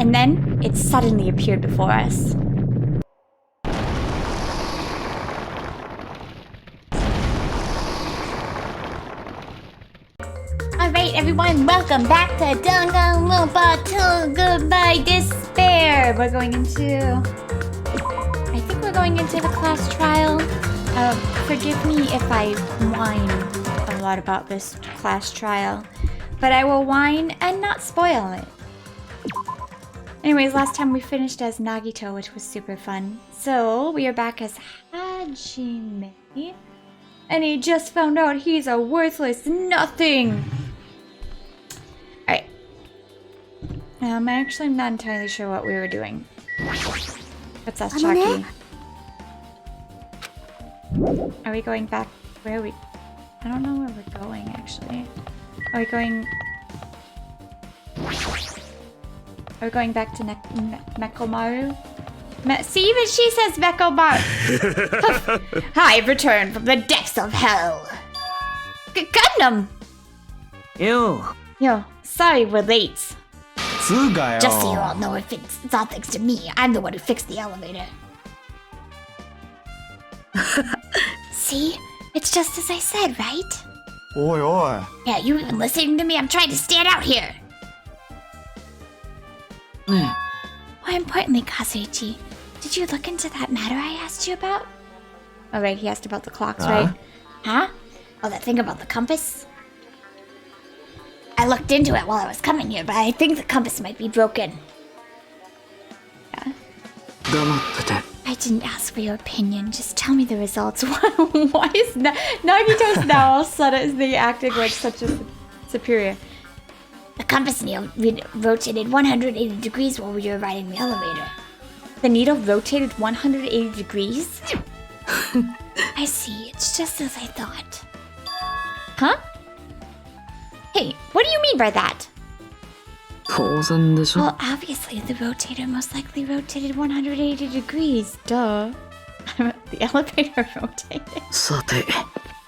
And then it suddenly appeared before us. Alright everyone, welcome back to Danganronpa 2 Goodbye Desapir! We're going into the class trial. Forgive me if I whine a lot about this class trial, but I will whine and not spoil it. Anyways, last time we finished as Nagito, which was super fun. So, we are back as Hajime. And he just found out he's a worthless nothing! Alright. I'm not entirely sure what we were doing. What's that, Chucky? Are we going back? Where are we? I don't know where we're going, actually. Are we going back to Mekomaru? See, even she says Mekomaru! I've returned from the depths of hell! Gundam! Ew. Yo, sorry we're late. Just so you all know, it's all thanks to me. I'm the one who fixed the elevator. See? It's just as I said, right? Oi. Yeah, you even listening to me? I'm trying to stand out here. More importantly, Kazuichi, did you look into that matter I asked you about? Oh right, he asked about the clocks, right? Huh? Oh, that thing about the compass? I looked into it while I was coming here, but I think the compass might be broken. Yeah. I didn't ask for your opinion, just tell me the results. Why is Nagito's now all suddenly acting like such a superior? The compass needle rotated 180 degrees while we were riding the elevator. The needle rotated 180 degrees? I see, it's just as I thought. Huh? Hey, what do you mean by that? Well, obviously the rotator most likely rotated 180 degrees. Duh. The elevator rotated.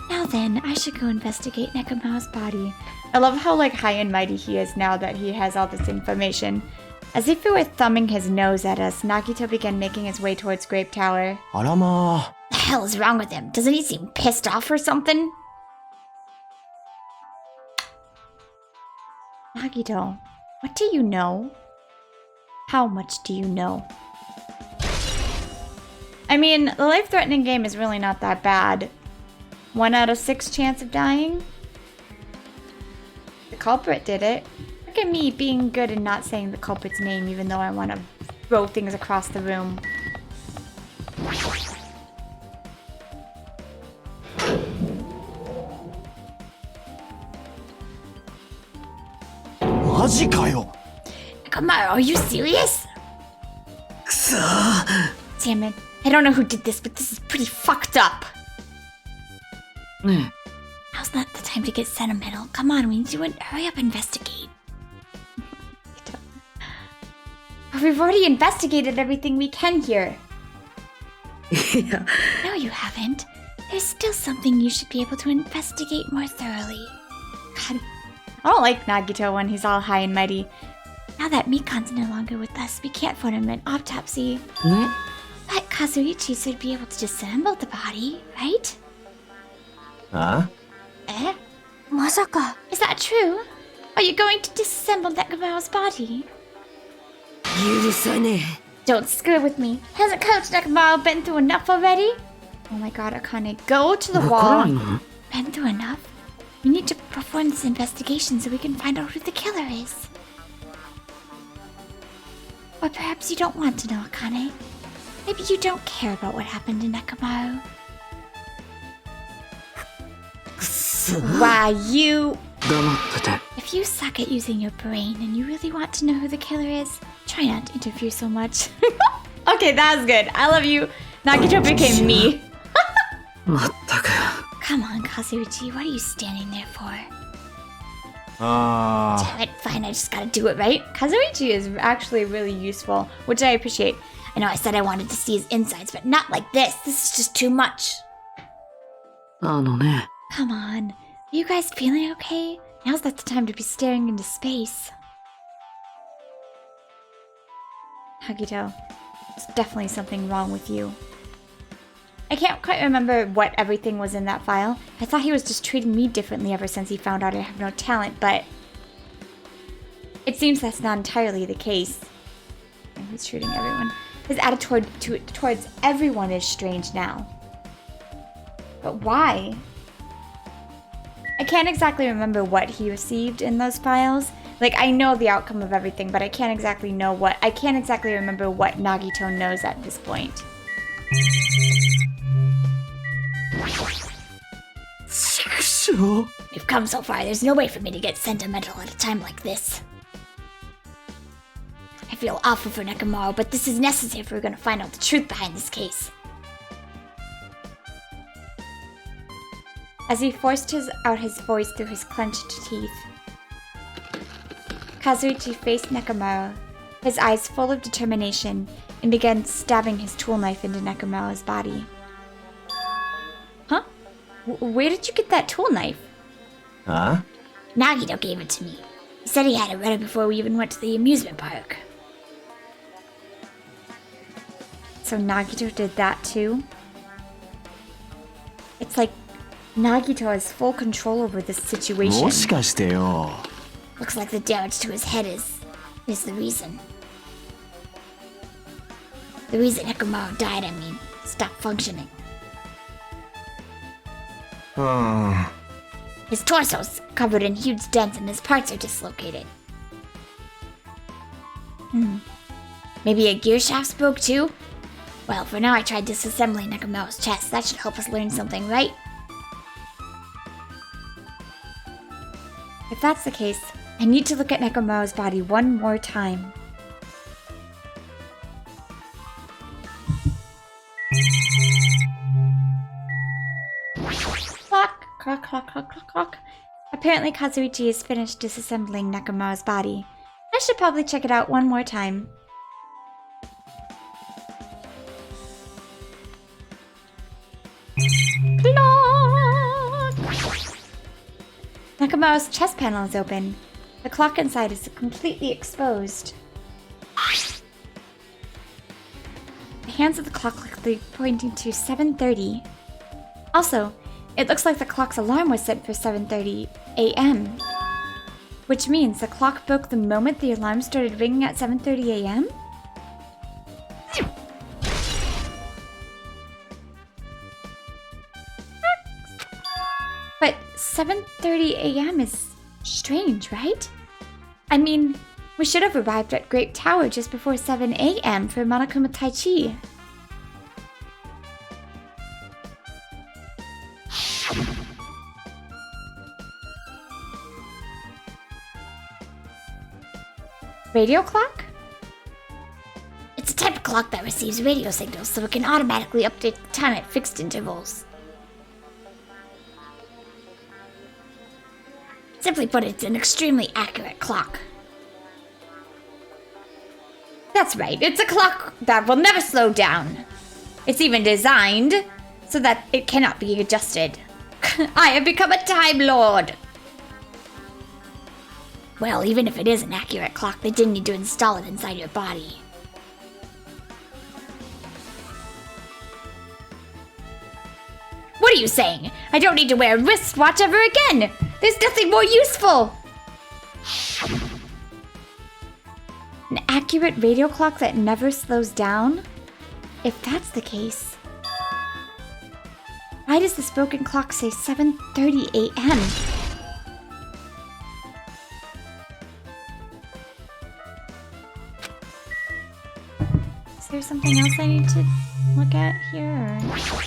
Now then, I should go investigate Nekomaru's body. I love how high and mighty he is now that he has all this information. As if it were thumbing his nose at us, Nagito began making his way towards Grape Tower. Arama. The hell is wrong with him? Doesn't he seem pissed off or something? Nagito, what do you know? How much do you know? I mean, the life-threatening game is really not that bad. 1 out of 6 chance of dying? The culprit did it. Look at me being good and not saying the culprit's name even though I want to throw things across the room. Nekomaru, are you serious? Damn it. I don't know who did this, but this is pretty fucked up. Now's not the time to get sentimental. Come on, we need to hurry up and investigate. We've already investigated everything we can here. Yeah. No, you haven't. There's still something you should be able to investigate more thoroughly. God, I don't like Nagito when he's all high and mighty. Now that Mikan's no longer with us, we can't afford an autopsy. But Kazuichi should be able to disassemble the body, right? Huh? Eh? Masaka. Is that true? Are you going to disassemble Nekomaru's body? Don't screw with me. Hasn't Coach Nekomaru been through enough already? Oh my god, Akane, go to the wall. Been through enough? We need to perform this investigation so we can find out who the killer is. Or perhaps you don't want to know, Akane. Maybe you don't care about what happened to Nekomaru. Why, you... If you suck at using your brain and you really want to know who the killer is, try not to interfere so much. Okay, that was good. I love you. Nagito became me. Come on, Kazuichi, what are you standing there for? Damn it, fine, I just gotta do it, right? Kazuichi is actually really useful, which I appreciate. I know I said I wanted to see his insides, but not like this. This is just too much. Come on, are you guys feeling okay? Now's not the time to be staring into space. Hagito, there's definitely something wrong with you. I can't quite remember what everything was in that file. I thought he was just treating me differently ever since he found out I have no talent, but it seems that's not entirely the case. And he's treating everyone. His attitude towards everyone is strange now. But why? I can't exactly remember what he received in those files. Like, I know the outcome of everything, but I can't exactly remember what Nagito knows at this point. We've come so far, there's no way for me to get sentimental at a time like this. I feel awful for Nekomaru, but this is necessary if we're gonna find out the truth behind this case. As he forced out his voice through his clenched teeth, Kazuichi faced Nekomaru, his eyes full of determination, and began stabbing his tool knife into Nekomaru's body. Huh? Where did you get that tool knife? Huh? Nagito gave it to me. He said he had it ready before we even went to the amusement park. So Nagito did that too? It's like Nagito has full control over this situation. もしかしてよ。 Looks like the damage to his head is the reason. The reason Nekomaru died, I mean, stopped functioning. His torso's covered in huge dents and his parts are dislocated. Maybe a gear shaft's broke too? Well, for now I tried disassembling Nekomaru's chest. That should help us learn something, right? If that's the case, I need to look at Nekomaru's body one more time. Clock, clock, clock, clock, clock, clock. Apparently Kazuichi is finished disassembling Nekomaru's body. I should probably check it out one more time. Nekomaru's chest panel is open. The clock inside is completely exposed. The hands of the clock look like pointing to 7:30. Also, it looks like the clock's alarm was set for 7:30 a.m. Which means the clock broke the moment the alarm started ringing at 7:30 a.m.? But 7:30 a.m. is strange, right? I mean, we should have arrived at Grape Tower just before 7 a.m. for Monokuma Taichi. Radio clock? It's a type of clock that receives radio signals so it can automatically update the time at fixed intervals. Simply put, it's an extremely accurate clock. That's right, it's a clock that will never slow down. It's even designed so that it cannot be adjusted. I have become a Time Lord! Well, even if it is an accurate clock, they didn't need to install it inside your body. What are you saying? I don't need to wear a wristwatch ever again! There's nothing more useful! An accurate radio clock that never slows down? If that's the case, why does this broken clock say 7:30 a.m.? Is there something else I need to look at here? Or...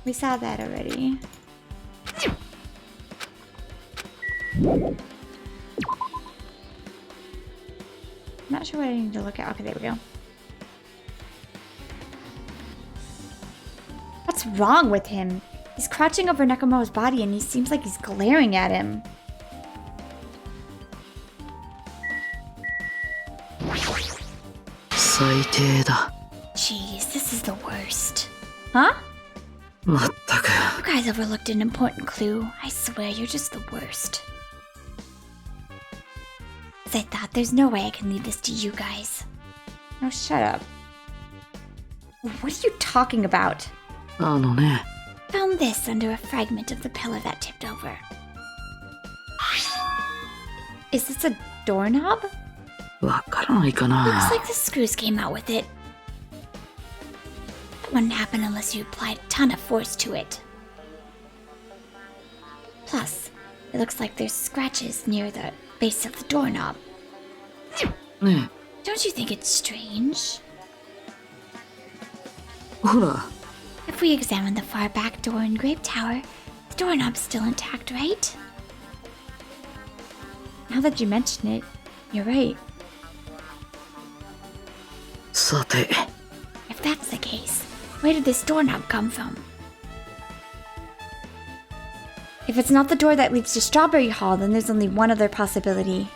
We saw that already. Not sure what I need to look at. Okay, there we go. What's wrong with him? He's crouching over Nekomaru's body and he seems like he's glaring at him. 最低だ。 Jeez, this is the worst. Huh? まったく。 You guys overlooked an important clue. I swear you're just the worst. As I thought, there's no way I can leave this to you guys. No, shut up. What are you talking about? あのね。 Found this under a fragment of the pillar that tipped over. Is this a doorknob? わからないか Looks な。 like the screws came out with it. That wouldn't happen unless you applied a ton of force to it. Plus, it looks like there's scratches near the base of the doorknob. ね Don't you think it's strange? え、ほら。 If we examine the far back door in Grape Tower, the doorknob's still intact, right? Now that you mention it, you're right. さて、 If that's the case, where did this doorknob come from? If it's not the door that leads to Strawberry Hall, then there's only one other possibility.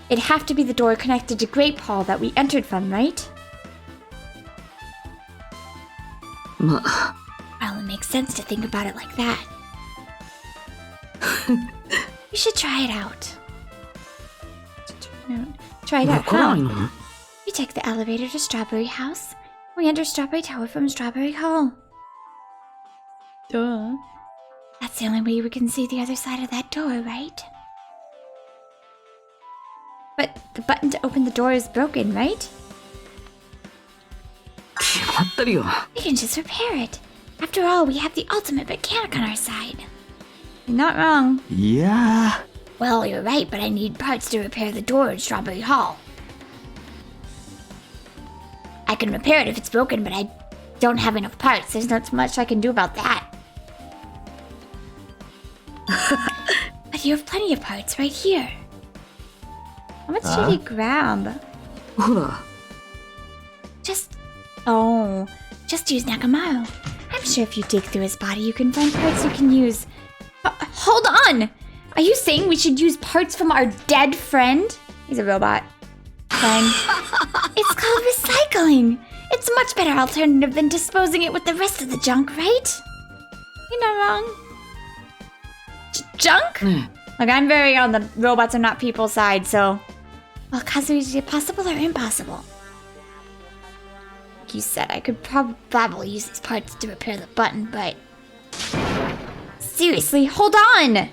It'd have to be the door connected to Grape Hall that we entered from, right? ま、 Well, it makes sense to think about it like that. You should try it out. No. Try it わ out. からない How? の We take the elevator to Strawberry House. We enter Strawberry Tower from Strawberry Hall. Duh. That's the only way we can see the other side of that door, right? But the button to open the door is broken, right? 決まってるよ。 We can just repair it. After all, we have the ultimate mechanic on our side. You're not wrong. いや Well, you're right, but I need parts to repair the door in Strawberry Hall. I can repair it if it's broken, but I don't have enough parts. There's not much I can do about that. But you have plenty of parts right here. How much did he grab? ほら。 Just use Nakamaru. I'm sure if you dig through his body, you can find parts you can use. Hold on! Are you saying we should use parts from our dead friend? He's a robot. Friend. It's called recycling. It's a much better alternative than disposing it with the rest of the junk, right? You're not wrong. Junk? ね Look, I'm very on the robots are not people side, so... Well, Kazuichi, possible or impossible? Like you said, I could Probably use these parts to repair the button, but Seriously, hold on!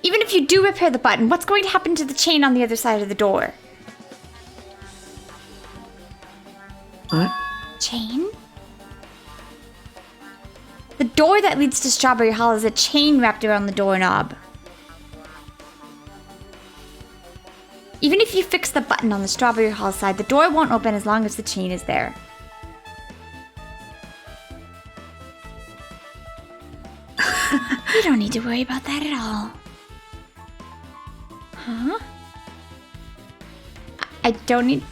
Even if you do repair the button, what's going to happen to the chain on the other side of the door? え chain? The door that leads to Strawberry Hall is a chain wrapped around the doorknob. Even if you fix the button on the Strawberry Hall side, the door won't open as long as the chain is there. You don't need to worry about that at all. Huh? I don't need...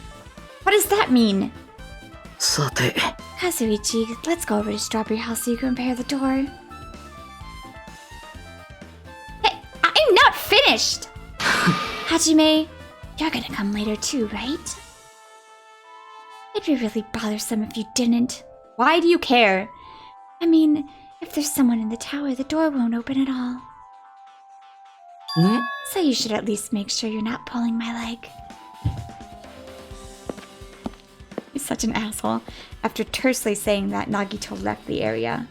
What does that mean? さて、 Kazuichi, let's go over to Strawberry Hall so you can repair the door. Hey, I'm not finished! Hajime, you're gonna come later too, right? It'd be really bothersome if you didn't. Why do you care? I mean, if there's someone in the tower, the door won't open at all. ね So you should at least make sure you're not pulling my leg. He's such an asshole. After tersely saying that, Nagito left the area.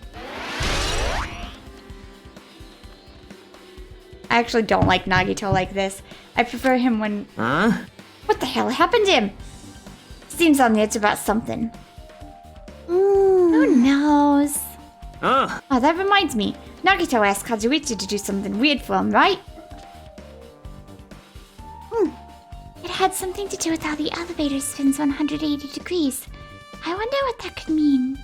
I actually don't like Nagito like this. I prefer him when... あ What the hell happened to him? Seems on the edge about something. Who knows? あ Oh, that reminds me. Nagito asked Kazuichi to do something weird for him, right? It had something to do with how the elevator spins 180 degrees. I wonder what that could mean.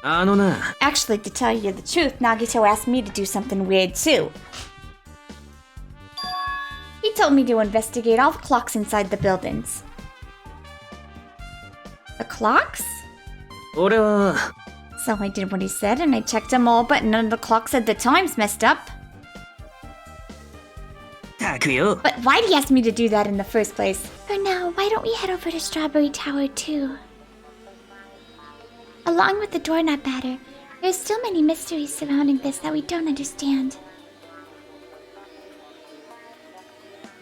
あのな Actually, to tell you the truth, Nagito asked me to do something weird too. He told me to investigate all the clocks inside the buildings. The clocks? 俺は So I did what he said and I checked them all, but none of the clocks said the time's messed up. たくよ。 But why'd he ask me to do that in the first place? For now, why don't we head over to Strawberry Tower too? Along with the doorknob batter, there's still many mysteries surrounding this that we don't understand.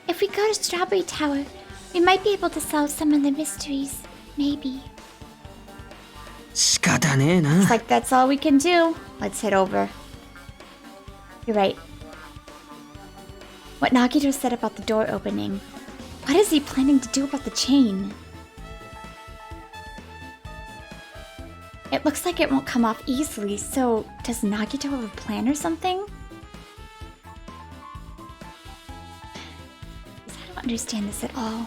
If we go to Strawberry Tower, we might be able to solve some of the mysteries. Maybe. 仕方ねえな。 It's like that's all we can do. Let's head over. You're right. What Nagito said about the door opening. What is he planning to do about the chain? It looks like it won't come off easily, so does Nagito have a plan or something? I don't understand this at all.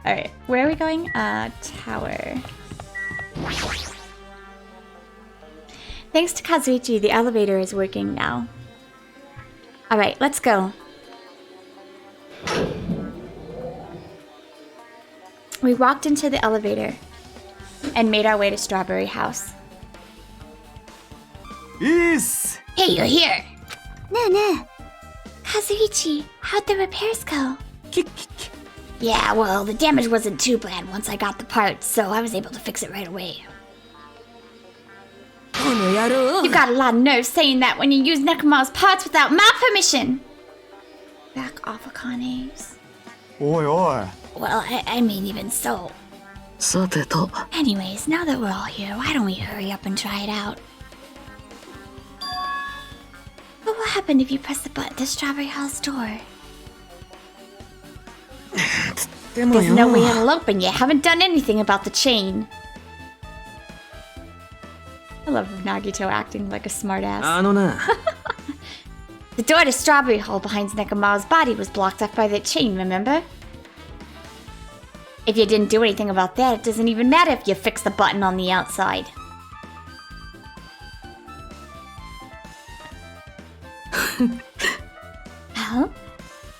Alright, where are we going? Tower. Thanks to Kazuichi, the elevator is working now. Alright, let's go. We walked into the elevator and made our way to Strawberry House. Yes! Hey, you're here! Nah. Kazuichi, how'd the repairs go? Yeah, well, the damage wasn't too bad once I got the parts, so I was able to fix it right away. You got a lot of nerve saying that when you use Nekomaru's parts without my permission! Back off, Akane's. Oi, oi. Well, I mean, even so. さてと、 Anyways, now that we're all here, why don't we hurry up and try it out? What will happen if you press the button to Strawberry Hall's door? でも There's よ no way it'll open. You haven't done anything about the chain. I love Nagito acting like a smartass. あのな、 The door to Strawberry Hall behind Nekomaru's body was blocked off by the chain, remember? If you didn't do anything about that, it doesn't even matter if you fix the button on the outside. Well,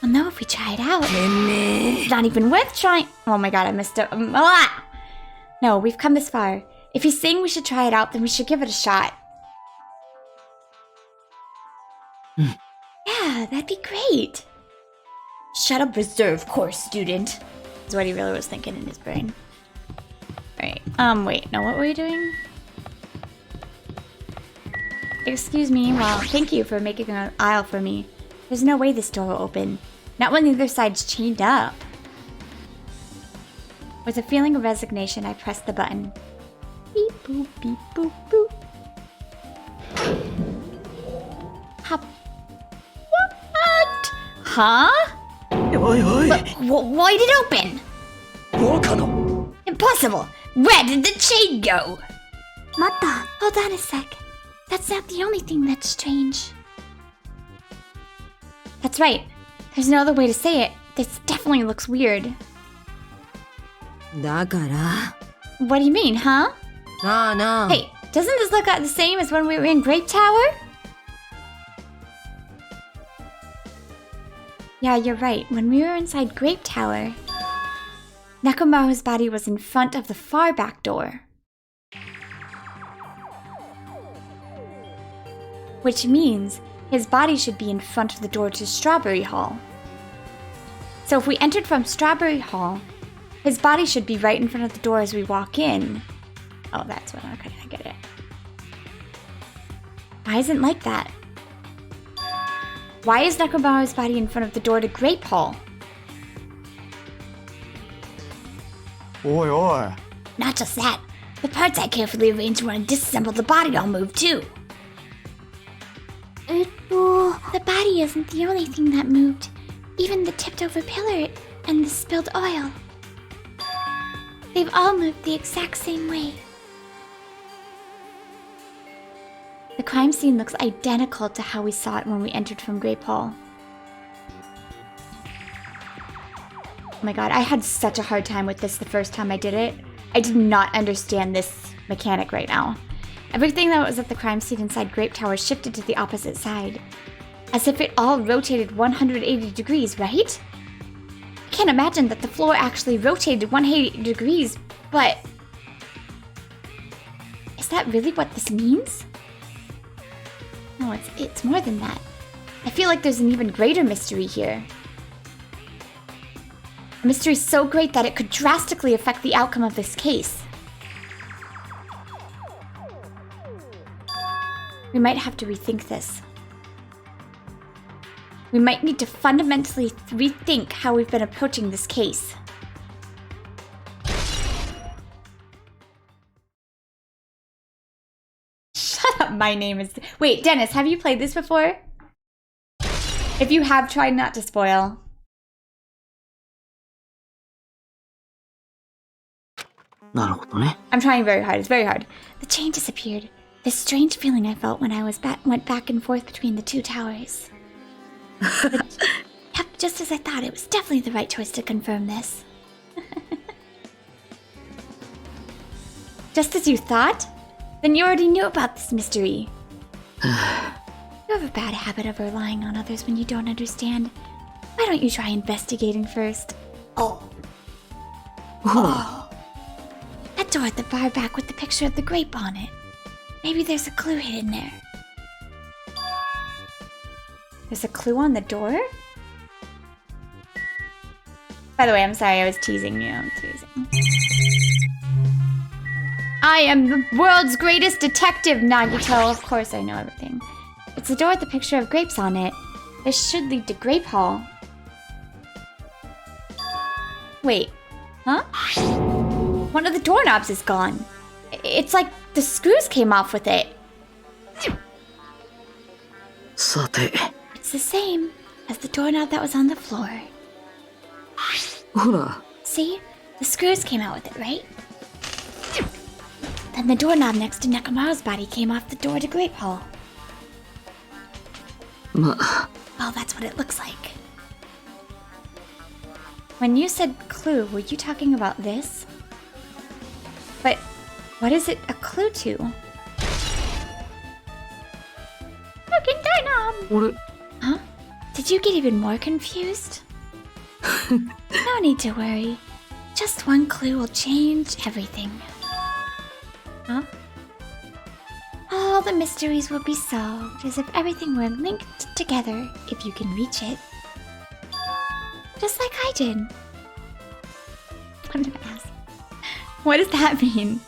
we'll know if we try it out. It's not even worth trying. Oh my god, I missed it. No, we've come this far. If he's saying we should try it out, then we should give it a shot. Yeah, that'd be great. Shut up, reserve course student. Is what he really was thinking in his brain. Alright, wait, no, what were you doing? Excuse me, well, thank you for making an aisle for me. There's no way this door will open. Not when the other side's chained up. With a feeling of resignation, I pressed the button. Beep boop, beep boop, boop. Hop. What? Huh? おいおい、 Why did it open? バカの。 Impossible! Where did the chain go? Mata, hold on a sec. That's not the only thing that's strange. That's right. There's no other way to say it. This definitely looks weird. だから、 What do you mean, huh? なあなあ。 Hey, doesn't this look the same as when we were in Grape Tower? Yeah, you're right. When we were inside Grape Tower, Nekomaru's body was in front of the far back door. Which means his body should be in front of the door to Strawberry Hall. So if we entered from Strawberry Hall, his body should be right in front of the door as we walk in. Oh, that's what, okay, I get it. Why isn't it like that? Why is Nekomaru's body in front of the door to Grape Hall? Oi, oi. Not just that, the parts I carefully arranged when I disassembled the body all moved too. The body isn't the only thing that moved. Even the tipped over pillar and the spilled oil. They've all moved the exact same way. The crime scene looks identical to how we saw it when we entered from Grape Hall. Oh my god, I had such a hard time with this the first time I did it. I did not understand this mechanic right now. Everything that was at the crime scene inside Grape Tower shifted to the opposite side. As if it all rotated 180 degrees, right? I can't imagine that the floor actually rotated 180 degrees, but... Is that really what this means? No, it's more than that. I feel like there's an even greater mystery here. A mystery so great that it could drastically affect the outcome of this case. We might have to rethink this. We might need to fundamentally rethink how we've been approaching this case. Shut up, my name is... Wait, Dennis, have you played this before? If you have, try not to spoil. I'm trying very hard, it's very hard. The chain disappeared. This strange feeling I felt when I went back and forth between the two towers. Yep, just as I thought, it was definitely the right choice to confirm this. Just as you thought? Then you already knew about this mystery. You have a bad habit of relying on others when you don't understand. Why don't you try investigating first? Oh. That door at the bar back with the picture of the grape on it. Maybe there's a clue hidden there. There's a clue on the door? By the way, I'm sorry, I was teasing you. I'm teasing. I am the world's greatest detective, Nagito. Of course I know everything. It's the door with the picture of grapes on it. This should lead to Grape Hall. Wait, huh? One of the doorknobs is gone. It's like the screws came off with it. It's the same as the doorknob that was on the floor. See? The screws came out with it, right? Then the doorknob next to Nekomaru's body came off the door to Grape Hall. Well, that's what it looks like. When you said clue, were you talking about this? But what is it a clue to? Fucking doorknob! Huh? Did you get even more confused? No need to worry. Just one clue will change everything. Huh? All the mysteries will be solved as if everything were linked together if you can reach it. Just like I did. I'm gonna ask. What does that mean?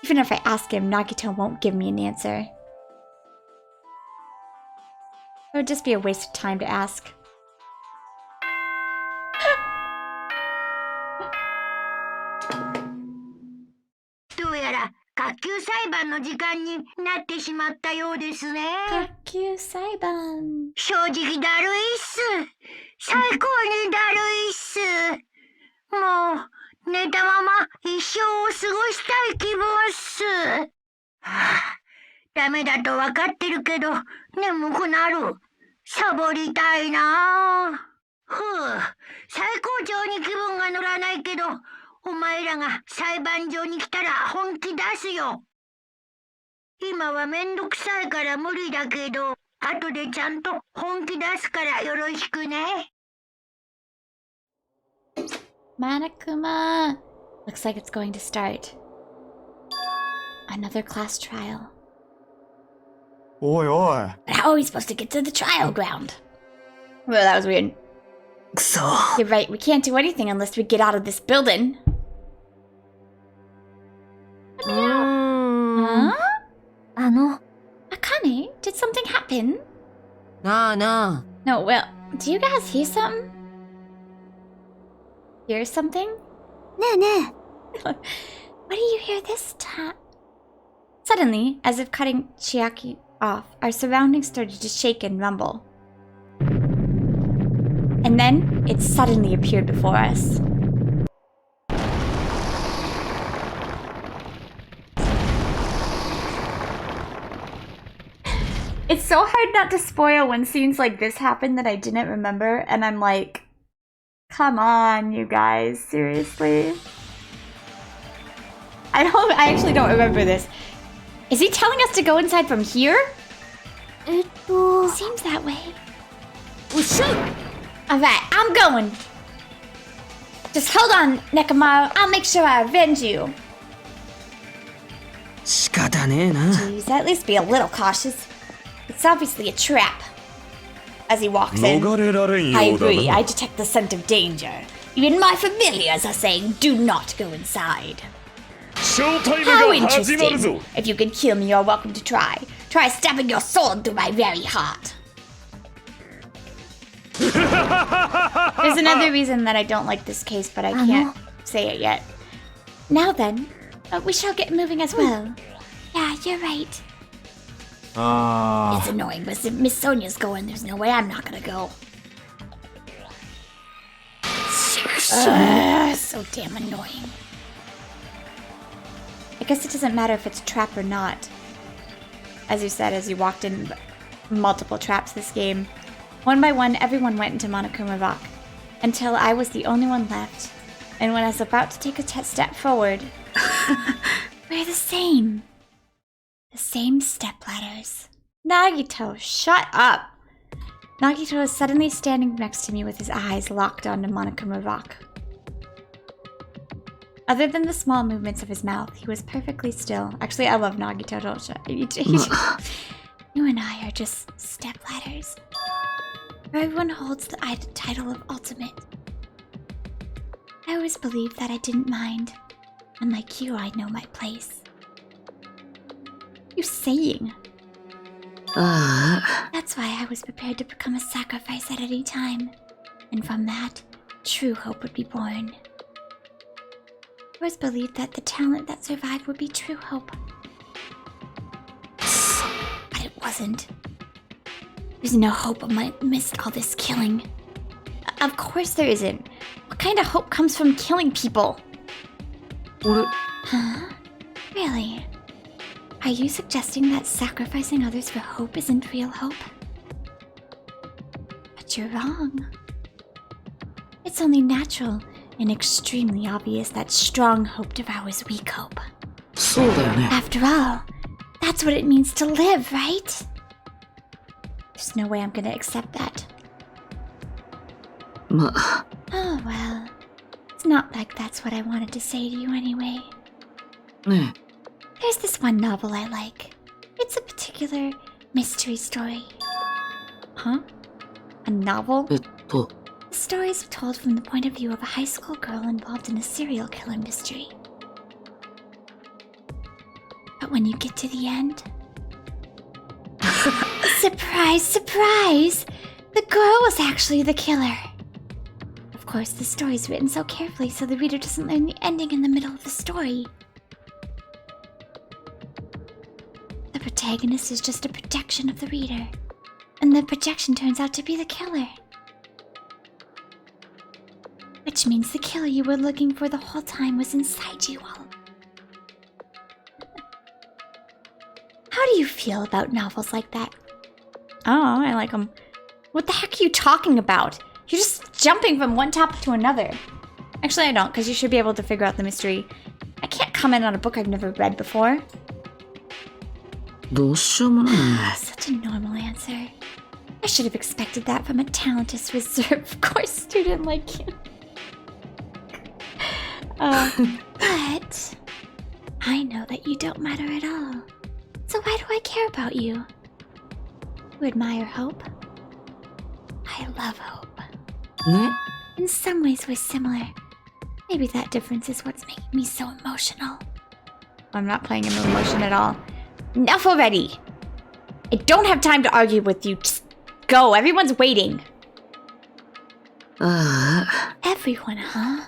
Even if I ask him, Nagito won't give me an answer. It would just be a waste of time to ask. どうやら学級裁判の時間になってしまったようですね。学級裁判。正直だるいっす。最高にだるいっす。もう寝たまま一生を過ごしたい気分っす。ダメだとわかってるけど眠くなる。サボりたいな。最高潮に気分が乗らないけど、お前らが裁判所に来たら本気出すよ。今はめんどくさいから無理だけど、後でちゃんと本気出すからよろしくね。Monokuma! Looks like it's going to start. Another class trial. Oi, oi. But how are we supposed to get to the trial ground? Well, that was weird. くそ。 You're right, we can't do anything unless we get out of this building. Huh? Akane, did something happen? なあなあ。 No, well, do you guys hear something? Hear something? ねえねえ。What do you hear this time? Suddenly, as if cutting Chiaki off, our surroundings started to shake and rumble. And then, it suddenly appeared before us. It's so hard not to spoil when scenes like this happen that I didn't remember, and I'm like, come on, you guys, seriously? I actually don't remember this. Is he telling us to go inside from here? Seems that way.おっしゃい Alright, I'm going. Just hold on, Nekomaru. I'll make sure I avenge you. 仕方ねえな Please, at least be a little cautious. It's obviously a trap. As he walks in. 逃れられんよ I うだ agree. な I detect the scent of danger. Even my familiars are saying, do not go inside. ショータイム How が始まる interesting. ぞ If you can kill me, you're welcome to try. Try stabbing your sword through my very heart. There's another reason that I don't like this case, but I can't say it yet. Now then, we shall get moving as well. Yeah, you're right. Ah. It's annoying, but if Miss Sonia's going, there's no way I'm not gonna go. So damn annoying. I guess it doesn't matter if it's a trap or not. As you said, as you walked in multiple traps this game. One by one, everyone went into Monokuma Rock, until I was the only one left. And when I was about to take a step forward... We're the same. The same stepladders. Nagito, shut up! Nagito is suddenly standing next to me with his eyes locked onto Monokuma Rock. Other than the small movements of his mouth, he was perfectly still. Actually, I love Nagito, don't you? You and I are just stepladders. Everyone holds the title of ultimate. I always believed that I didn't mind. Unlike you, I know my place. You saying? That's why I was prepared to become a sacrifice at any time. And from that, true hope would be born. I always believed that the talent that survived would be true hope. But it wasn't. There's no hope amidst all this killing. Of course there isn't. What kind of hope comes from killing people? 俺 Huh? Really? Are you suggesting that sacrificing others for hope isn't real hope? But you're wrong. It's only natural and extremely obvious that strong hope devours weak hope. そうだよね After all, that's what it means to live, right? There's no way I'm gonna accept that. まあ Oh well. It's not like that's what I wanted to say to you anyway. ね There's this one novel I like. It's a particular mystery story. Huh? A novel? えと The story is told from the point of view of a high school girl involved in a serial killer mystery. But when you get to the end... surprise, surprise! The girl was actually the killer. Of course, the story's written so carefully so the reader doesn't learn the ending in the middle of the story. The protagonist is just a projection of the reader, and the projection turns out to be the killer. Which means the killer you were looking for the whole time was inside you all. How do you feel about novels like that? Oh, I like them. What the heck are you talking about? You're just jumping from one topic to another. Actually, I don't, because you should be able to figure out the mystery. I can't comment on a book I've never read before. どうしようもないね Such a normal answer. I should have expected that from a talented, reserved course student like you. But I know that you don't matter at all. So why do I care about you? You admire hope? I love hope. ね In some ways we're similar. Maybe that difference is what's making me so emotional. I'm not playing him emotion at all. Enough already! I don't have time to argue with you. Just go. Everyone's waiting. ああ Everyone, huh?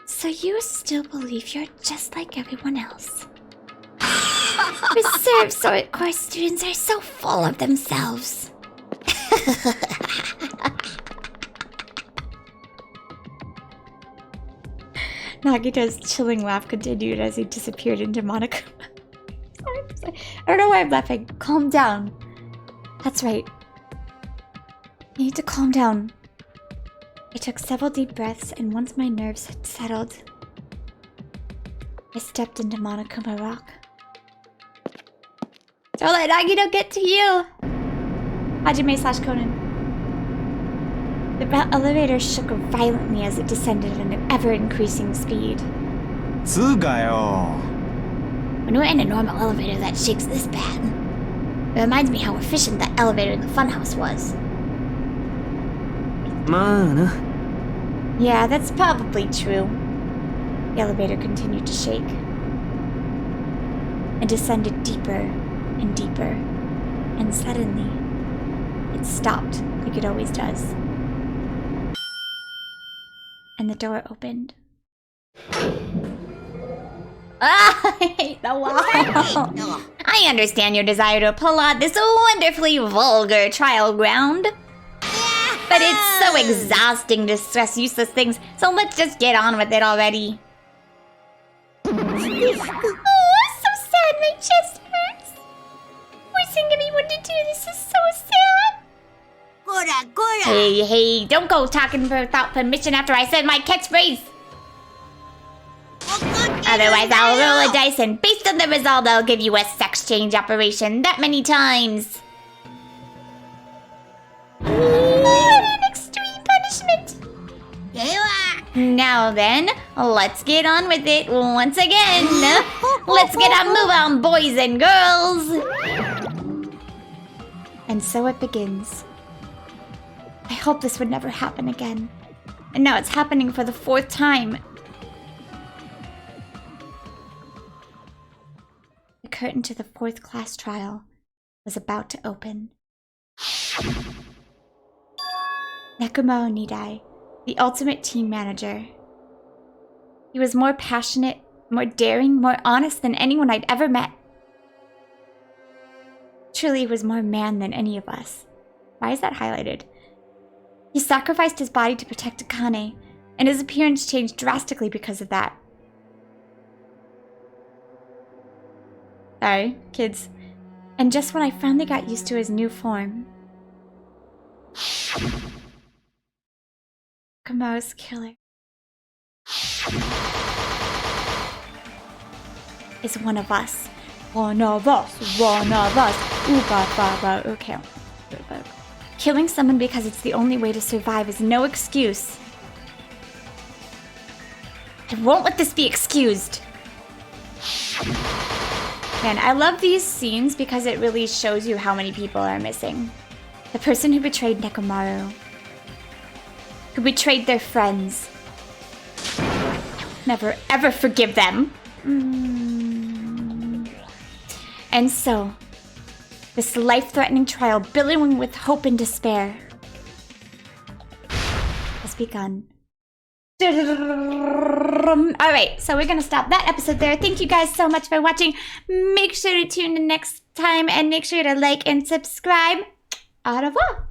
So you still believe you're just like everyone else. Reserved sort course students are so full of themselves. Nagito's chilling laugh continued as he disappeared into Monokuma. Sorry. I don't know why I'm laughing. Calm down. That's right. You need to calm down. I took several deep breaths, and once my nerves had settled, I stepped into Monokuma Rock. Don't let Nagito get to you. Hajime / Conan. The elevator shook violently as it descended at an ever-increasing speed. つうかよ When we're in a normal elevator that shakes this bad, it reminds me how efficient that elevator in the funhouse was. まあな。 Yeah, that's probably true. The elevator continued to shake and descended deeper and deeper, and suddenly it stopped like it always does. And the door opened. Ah, I hate the wall. I understand your desire to pull out this wonderfully vulgar trial ground. But it's so exhausting to stress useless things, so let's just get on with it already. Oh, so sad, my chest hurts. Forcing everyone to do this is so sad. Hey, don't go talking without permission after I said my catchphrase. Otherwise, I'll roll a dice and based on the result, I'll give you a sex change operation that many times. An extreme punishment. Now then, let's get on with it once again. Let's get a move on, boys and girls. And so it begins. I hope this would never happen again. And now it's happening for the 4th time. The curtain to the 4th class trial was about to open. Nekomaru Nidai, the ultimate team manager. He was more passionate, more daring, more honest than anyone I'd ever met. Truly, he was more man than any of us. Why is that highlighted? He sacrificed his body to protect Akane, and his appearance changed drastically because of that. Sorry, kids. And just when I finally got used to his new form, Kamaru's killer is one of us. One of us. One of us. Okay. Killing someone because it's the only way to survive is no excuse. I won't let this be excused. Man, I love these scenes because it really shows you how many people are missing. The person who betrayed Nekomaru, who betrayed their friends. Never ever forgive them. And so, this life-threatening trial, billowing with hope and despair, has begun. Alright, so we're gonna stop that episode there. Thank you guys so much for watching. Make sure to tune in next time and make sure to like and subscribe. Au revoir!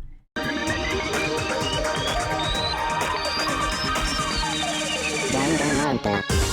Danganronpa.